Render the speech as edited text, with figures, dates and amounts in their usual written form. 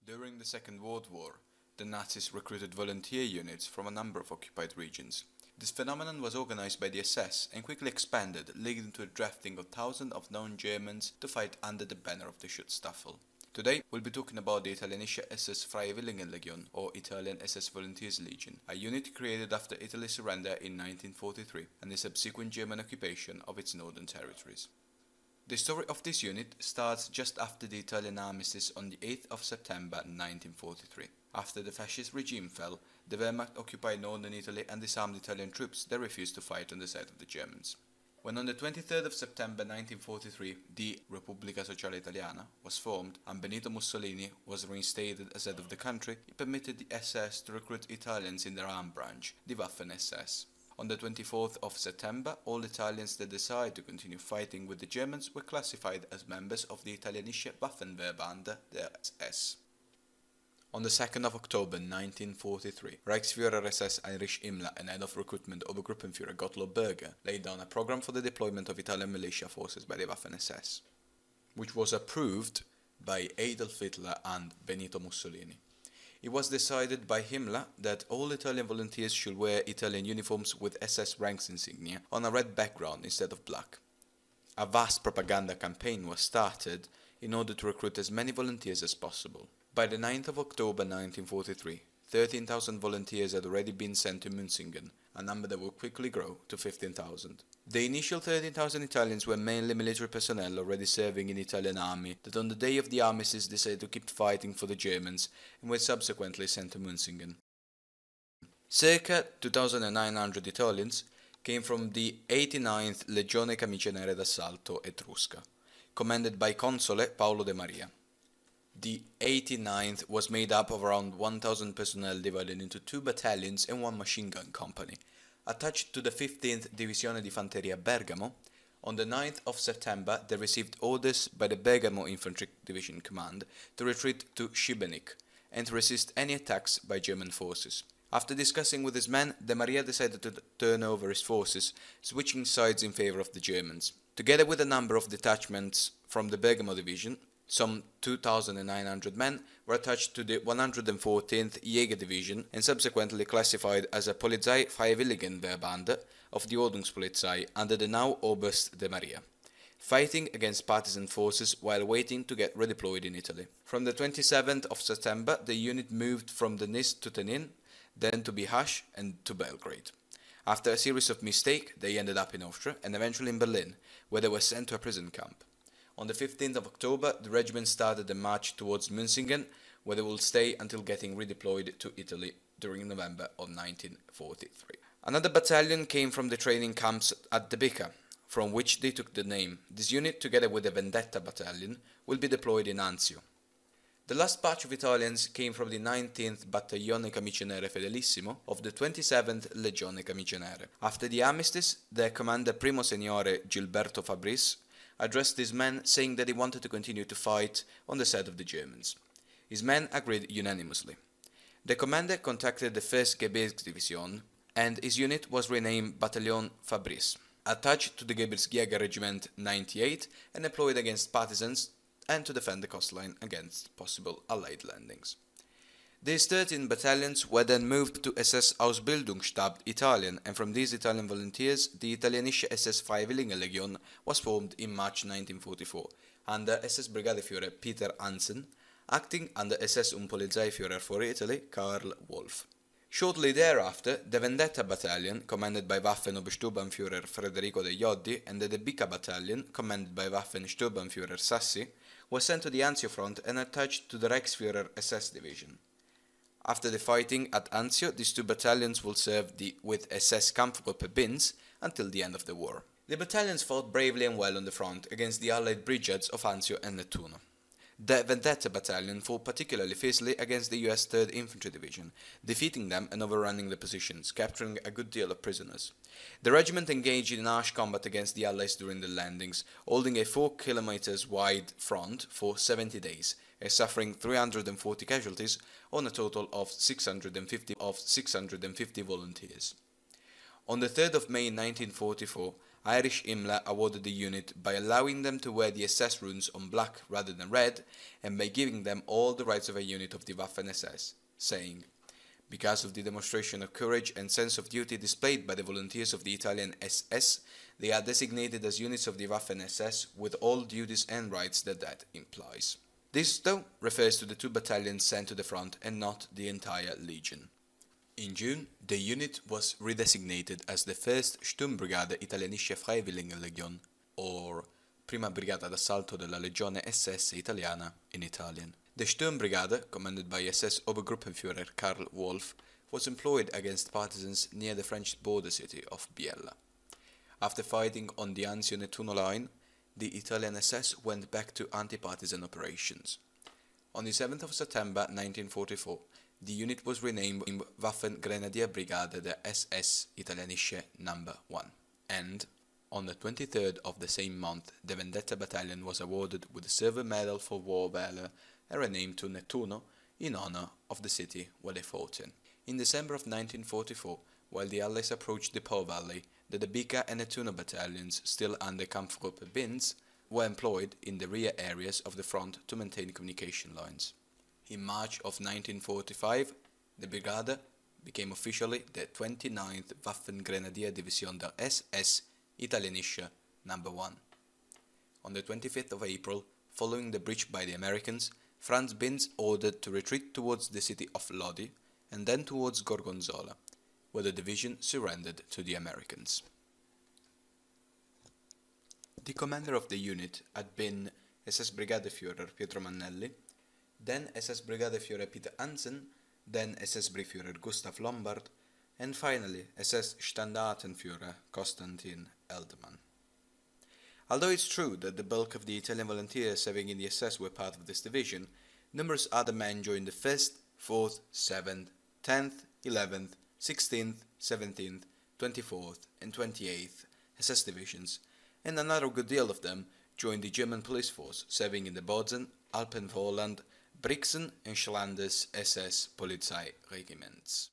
During the Second World War, the Nazis recruited volunteer units from a number of occupied regions. This phenomenon was organized by the SS and quickly expanded, leading to a drafting of thousands of non-Germans to fight under the banner of the Schutzstaffel. Today, we'll be talking about the Italienische SS Freiwilligen Legion, or Italian SS Volunteers Legion, a unit created after Italy's surrender in 1943 and the subsequent German occupation of its northern territories. The story of this unit starts just after the Italian Armistice on the 8th of September 1943. After the fascist regime fell, the Wehrmacht occupied northern Italy and disarmed Italian troops that refused to fight on the side of the Germans. When on the 23rd of September 1943 the Repubblica Sociale Italiana was formed and Benito Mussolini was reinstated as head of the country, it permitted the SS to recruit Italians in their armed branch, the Waffen-SS. On the 24th of September, all Italians that decided to continue fighting with the Germans were classified as members of the Italienische Waffenwehrbande, the SS. On the 2nd of October 1943, Reichsführer SS Heinrich Himmler and head of recruitment Obergruppenführer Gottlob Berger laid down a program for the deployment of Italian militia forces by the Waffen-SS, which was approved by Adolf Hitler and Benito Mussolini. It was decided by Himmler that all Italian volunteers should wear Italian uniforms with SS ranks insignia on a red background instead of black. A vast propaganda campaign was started in order to recruit as many volunteers as possible. By the 9th of October 1943, 13,000 volunteers had already been sent to Münzingen, a number that would quickly grow to 15,000. The initial 13,000 Italians were mainly military personnel already serving in the Italian army that on the day of the armistice decided to keep fighting for the Germans and were subsequently sent to Münzingen. Circa 2,900 Italians came from the 89th Legione Camicenere d'Assalto Etrusca, commanded by Console Paolo De Maria. The 89th was made up of around 1,000 personnel divided into 2 battalions and 1 machine gun company. Attached to the 15th Divisione di Fanteria Bergamo, on the 9th of September they received orders by the Bergamo Infantry Division Command to retreat to Šibenik and to resist any attacks by German forces. After discussing with his men, De Maria decided to turn over his forces, switching sides in favor of the Germans. Together with a number of detachments from the Bergamo Division, some 2,900 men were attached to the 114th Jäger Division and subsequently classified as a Polizei Freiwilligen Wehrbande of the Ordnungspolizei under the now Oberst De Maria, fighting against partisan forces while waiting to get redeployed in Italy. From the 27th of September, the unit moved from the Nis to Tenin, then to Bihać and to Belgrade. After a series of mistakes, they ended up in Austria and eventually in Berlin, where they were sent to a prison camp. On the 15th of October, the regiment started the march towards Münzingen, where they will stay until getting redeployed to Italy during November of 1943. Another battalion came from the training camps at Debica, from which they took the name. This unit, together with the Vendetta battalion, will be deployed in Anzio. The last batch of Italians came from the 19th Battaglione Camicenere Fedelissimo of the 27th Legione Camicenere. After the armistice, their commander Primo Signore Gilberto Fabris addressed his men saying that he wanted to continue to fight on the side of the Germans. His men agreed unanimously. The commander contacted the 1st Gebirgsdivision and his unit was renamed Bataillon Fabris, attached to the Gebirgsjäger Regiment 98 and deployed against partisans and to defend the coastline against possible Allied landings. These 13 battalions were then moved to SS Ausbildungsstab Italien, and from these Italian volunteers, the Italienische SS Freiwilligen Legion was formed in March 1944, under SS Brigadeführer Peter Hansen, acting under SS Polizeiführer for Italy Karl Wolf. Shortly thereafter, the Vendetta Battalion, commanded by Waffen-Obersturmbannführer Federico De Joddi, and the Debica Battalion, commanded by Waffen-Sturmbannführer Sassi, were sent to the Anzio front and attached to the Reichsführer SS Division. After the fighting at Anzio, these 2 battalions will serve with SS Kampfgruppe Binz until the end of the war. The battalions fought bravely and well on the front against the Allied brigades of Anzio and Nettuno. The Vendetta Battalion fought particularly fiercely against the US 3rd Infantry Division, defeating them and overrunning the positions, capturing a good deal of prisoners. The regiment engaged in harsh combat against the Allies during the landings, holding a 4 kilometers wide front for 70 days, and suffering 340 casualties on a total of 650 volunteers. On the 3rd of May 1944, Irish Himmler awarded the unit by allowing them to wear the SS runes on black rather than red, and by giving them all the rights of a unit of the Waffen-SS, saying, "Because of the demonstration of courage and sense of duty displayed by the volunteers of the Italian SS, they are designated as units of the Waffen-SS with all duties and rights that implies." This, though, refers to the 2 battalions sent to the front and not the entire Legion. In June, the unit was redesignated as the 1st Sturmbrigade Italienische Freiwilligenlegion, or Prima Brigata d'Assalto della Legione SS Italiana in Italian. The Sturmbrigade, commanded by SS Obergruppenführer Karl Wolff, was employed against partisans near the French border city of Biella. After fighting on the Anzio-Nettuno line, the Italian SS went back to anti-partisan operations. On the 7th of September 1944, the unit was renamed Waffen-Grenadier Brigade der SS Italienische No. 1, and on the 23rd of the same month, the Vendetta Battalion was awarded with the Silver Medal for War Valor and renamed to Nettuno in honor of the city where they fought in. In December of 1944, while the Allies approached the Po Valley, the Debicka and Nettuno battalions, still under Kampfgruppe Binz, were employed in the rear areas of the front to maintain communication lines. In March of 1945, the Brigade became officially the 29th Waffen-Grenadier Division der SS Italienische No. 1. On the 25th of April, following the breach by the Americans, Franz Binz ordered to retreat towards the city of Lodi and then towards Gorgonzola, where the division surrendered to the Americans. The commander of the unit had been SS Brigadeführer Pietro Mannelli, then SS Brigadeführer Peter Hansen, then SS Briefführer Gustav Lombard, and finally SS Standartenführer Konstantin Eldemann. Although it's true that the bulk of the Italian volunteers serving in the SS were part of this division, numerous other men joined the 1st, 4th, 7th, 10th, 11th, 16th, 17th, 24th, and 28th SS divisions, and another good deal of them joined the German police force serving in the Bozen, Alpenvorland, Brixen and Schlanders SS Polizeiregiments.